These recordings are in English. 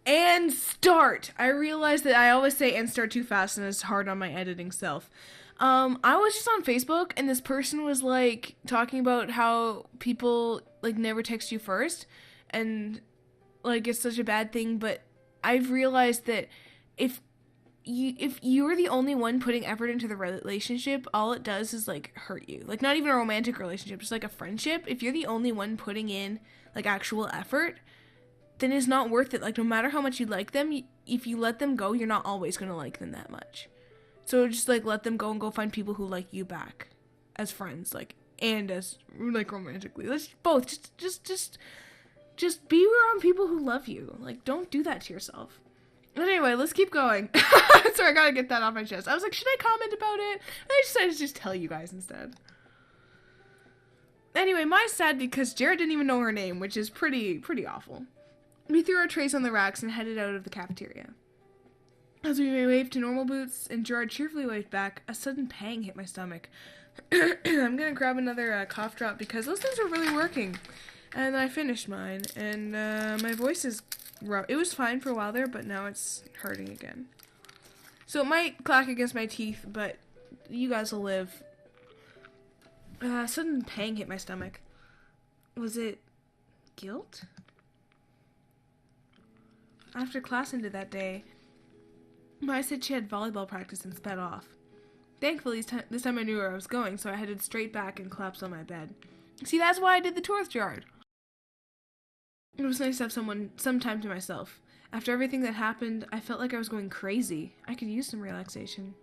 And start. I realized that I always say and start too fast, and it's hard on my editing self. I was just on Facebook, and this person was like talking about how people like never text you first, and like it's such a bad thing. But I've realized that if you're the only one putting effort into the relationship, all it does is like hurt you. Like not even a romantic relationship, just like a friendship. If you're the only one putting in like actual effort, then it's not worth it. Like no matter how much you like them, if you let them go, you're not always gonna like them that much. So just like let them go and go find people who like you back as friends, like and as like romantically. Let's both just be around people who love you. Like don't do that to yourself. But anyway, let's keep going. Sorry, I gotta get that off my chest. I was like, should I comment about it? And I decided to just tell you guys instead. Anyway, mine's sad because Jared didn't even know her name, which is pretty awful. We threw our trays on the racks and headed out of the cafeteria. As we waved to normal boots and Gerard cheerfully waved back, a sudden pang hit my stomach. I'm gonna grab another cough drop because those things are really working. And I finished mine, and my voice is rough. It was fine for a while there, but now it's hurting again. So it might clack against my teeth, but you guys will live. A sudden pang hit my stomach. Was it guilt? After class ended that day, Maya said she had volleyball practice and sped off. Thankfully, this time I knew where I was going, so I headed straight back and collapsed on my bed. See, that's why I did the tour with Gerard. It was nice to have some time to myself. After everything that happened, I felt like I was going crazy. I could use some relaxation.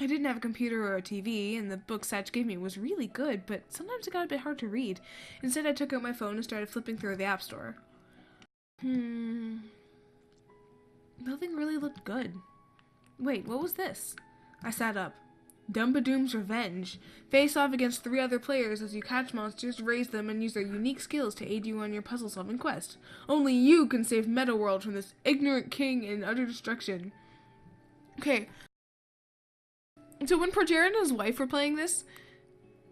I didn't have a computer or a TV, and the book Satch gave me was really good, but sometimes it got a bit hard to read. Instead, I took out my phone and started flipping through the App Store. Nothing really looked good. Wait, what was this? I sat up. Dumbadoom's Revenge. Face off against 3 other players as you catch monsters, raise them, and use their unique skills to aid you on your puzzle-solving quest. Only you can save Meta World from this ignorant king and utter destruction. Okay. So when ProJared and his wife were playing this,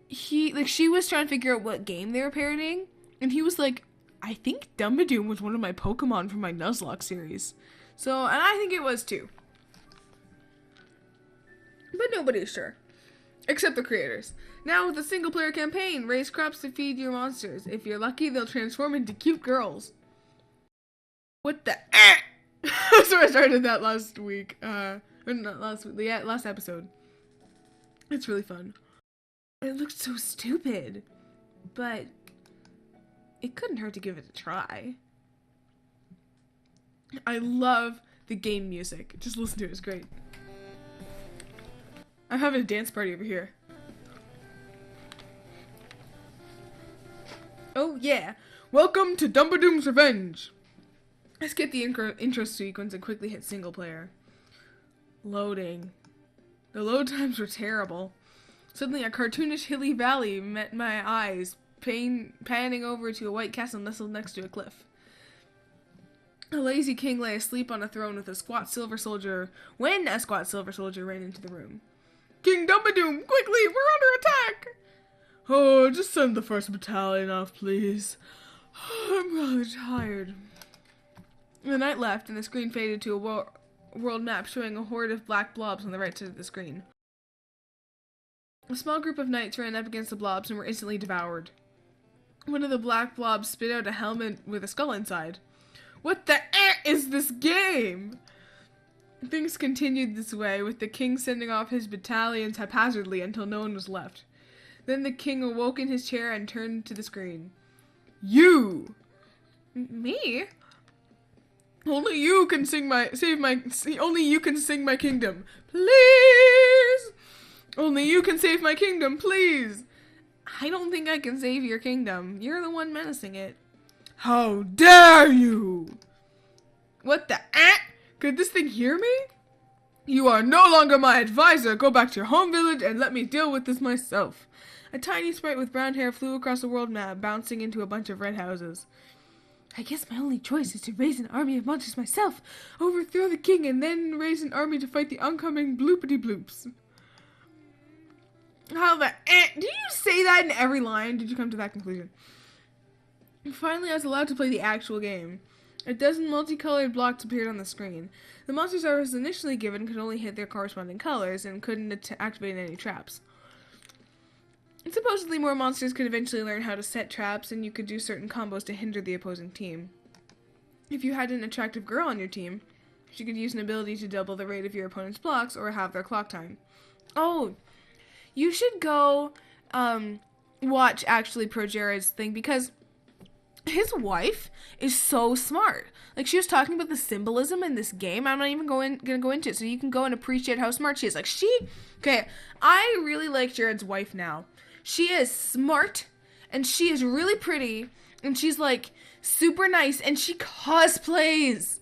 she was trying to figure out what game they were parodying, and he was like, I think Dumbadoom was one of my Pokemon from my Nuzlocke series. So, and I think it was too. But nobody's sure. Except the creators. Now with a single-player campaign, raise crops to feed your monsters. If you're lucky, they'll transform into cute girls. What the Sorry, I started that last week. Or not last week, yeah, last episode. It's really fun. It looked so stupid. But it couldn't hurt to give it a try. I love the game music. Just listen to it, it's great. I'm having a dance party over here. Oh yeah! Welcome to Dumbadoom's Revenge! I skipped the intro sequence and quickly hit single player. Loading. The load times were terrible. Suddenly a cartoonish hilly valley met my eyes, panning over to a white castle nestled next to a cliff. A lazy king lay asleep on a throne with a squat silver soldier when a squat silver soldier ran into the room. King Dumbadoom, quickly, we're under attack! Oh, just send the first battalion off, please. I'm rather tired. The knight left, and the screen faded to a world map showing a horde of black blobs on the right side of the screen. A small group of knights ran up against the blobs and were instantly devoured. One of the black blobs spit out a helmet with a skull inside. What the is this game? Things continued this way, with the king sending off his battalions haphazardly until no one was left. Then the king awoke in his chair and turned to the screen. You! Me? Only you can only you can sing my kingdom. Please! Only you can save my kingdom, please! I don't think I can save your kingdom. You're the one menacing it. How dare you! What the Could this thing hear me? You are no longer my advisor. Go back to your home village and let me deal with this myself. A tiny sprite with brown hair flew across the world map, bouncing into a bunch of red houses. I guess my only choice is to raise an army of monsters myself, overthrow the king, and then raise an army to fight the oncoming bloopity bloops. How the Did you say that in every line? Did you come to that conclusion? Finally, I was allowed to play the actual game. A dozen multicolored blocks appeared on the screen. The monsters I was initially given could only hit their corresponding colors and couldn't activate any traps. Supposedly more monsters could eventually learn how to set traps, and you could do certain combos to hinder the opposing team. If you had an attractive girl on your team, she could use an ability to double the rate of your opponent's blocks or have their clock time. Oh, you should go watch actually ProJared's thing, because his wife is so smart. Like, she was talking about the symbolism in this game. I'm not even gonna go into it, so you can go and appreciate how smart she is. Like, okay, I really like Jared's wife now. She is smart, and she is really pretty, and she's, like, super nice, and she cosplays.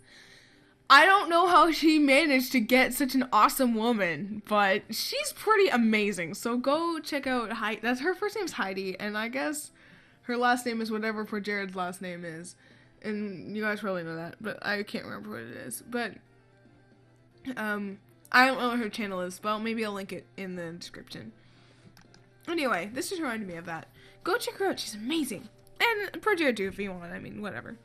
I don't know how she managed to get such an awesome woman, but she's pretty amazing. So go check out Heidi. That's her first name's Heidi, and I guess her last name is whatever ProJared's last name is. And you guys probably know that, but I can't remember what it is. But I don't know what her channel is, but maybe I'll link it in the description. Anyway, this just reminded me of that. Go check her out. She's amazing. And ProJared too, if you want. I mean, whatever.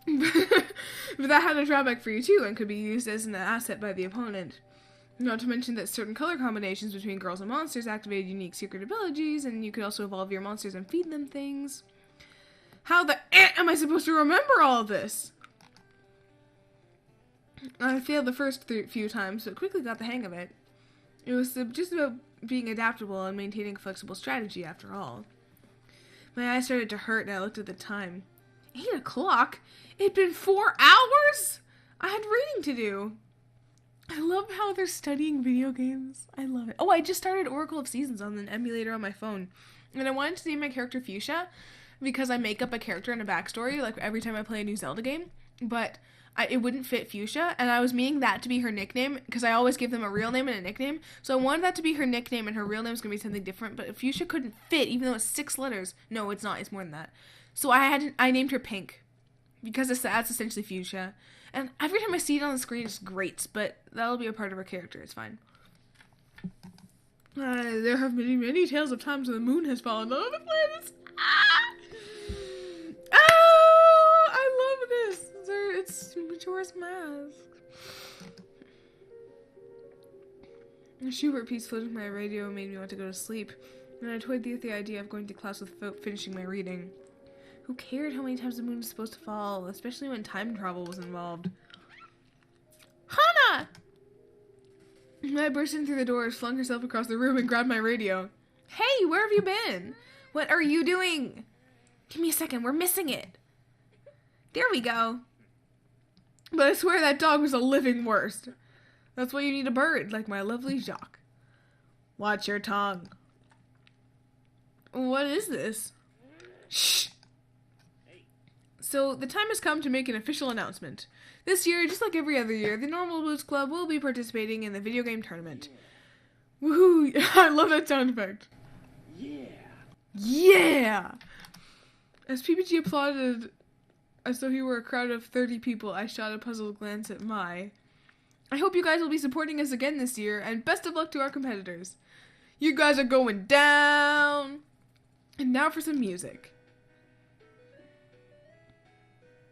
But that had a drawback for you too, and could be used as an asset by the opponent. Not to mention that certain color combinations between girls and monsters activated unique secret abilities, and you could also evolve your monsters and feed them things. How the am I supposed to remember all of this? I failed the first few times, but quickly got the hang of it. It was just about being adaptable and maintaining a flexible strategy after all. My eyes started to hurt, and I looked at the time. 8 o'clock? It'd been 4 hours? I had reading to do. I love how they're studying video games. I love it. Oh, I just started Oracle of Seasons on an emulator on my phone. And I wanted to name my character Fuchsia because I make up a character and a backstory like every time I play a new Zelda game. But it wouldn't fit Fuchsia, and I was meaning that to be her nickname because I always give them a real name and a nickname. So I wanted that to be her nickname, and her real name is going to be something different. But Fuchsia couldn't fit, even though it's 6 letters. No, it's not. It's more than that. So I named her Pink because that's essentially Fuchsia. And every time I see it on the screen, it's great, but that'll be a part of her character. It's fine. There have been many tales of times when the moon has fallen on the planets. Oh, I love this. It's Majora's Mask. The Schubert piece floated my radio and made me want to go to sleep, and I toyed with the idea of going to class without finishing my reading. Who cared how many times the moon was supposed to fall, especially when time travel was involved? Hana! I burst in through the doors, flung herself across the room, and grabbed my radio. Hey, where have you been? What are you doing? Give me a second, we're missing it. There we go. But I swear that dog was a living worst. That's why you need a bird, like my lovely Jacques. Watch your tongue. What is this? Shh! So, the time has come to make an official announcement. This year, just like every other year, the Normal Boots Club will be participating in the video game tournament. Woohoo! I love that sound effect. Yeah! Yeah! As PBG applauded as though he were a crowd of 30 people, I shot a puzzled glance at Mai. I hope you guys will be supporting us again this year, and best of luck to our competitors. You guys are going down! And now for some music.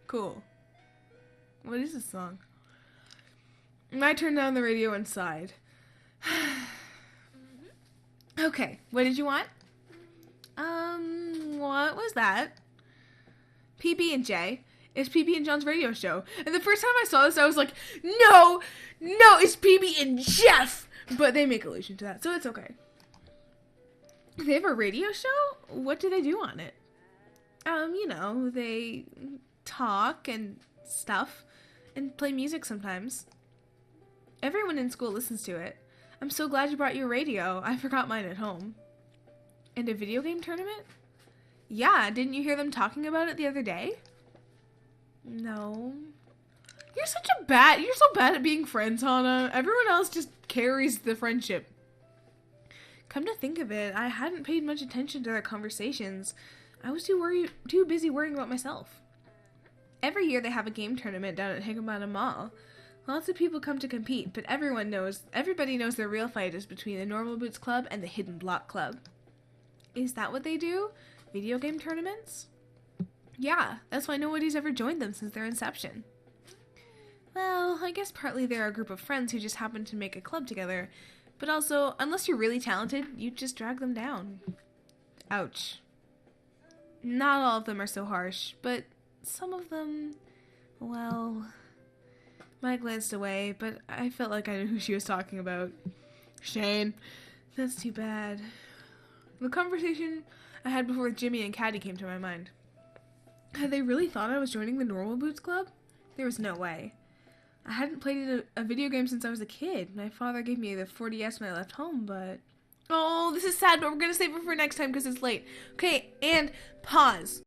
Cool. What is this song? I turned down the radio and sighed. Okay, what did you want? What was that? PB and J. It's PB and John's radio show. And the first time I saw this, I was like, no, it's PB and Jeff! But they make allusion to that, so it's okay. They have a radio show? What do they do on it? You know, they talk and stuff and play music sometimes. Everyone in school listens to it. I'm so glad you brought your radio. I forgot mine at home. And a video game tournament? Yeah, didn't you hear them talking about it the other day? No. You're so bad at being friends, Hana. Everyone else just carries the friendship. Come to think of it, I hadn't paid much attention to their conversations. I was too busy worrying about myself. Every year they have a game tournament down at Higamata Mall. Lots of people come to compete, but everybody knows the real fight is between the Normal Boots Club and the Hidden Block Club. Is that what they do? Video game tournaments? Yeah, that's why nobody's ever joined them since their inception. Well, I guess partly they're a group of friends who just happen to make a club together, but also, unless you're really talented, you just drag them down. Ouch. Not all of them are so harsh, but some of them, well... I glanced away, but I felt like I knew who she was talking about. Shane. That's too bad. The conversation I had before with Jimmy and Caddy came to my mind. Had they really thought I was joining the Normal Boots Club? There was no way. I hadn't played a video game since I was a kid. My father gave me the 4DS when I left home, but... Oh, this is sad, but we're going to save it for next time because it's late. Okay, and pause.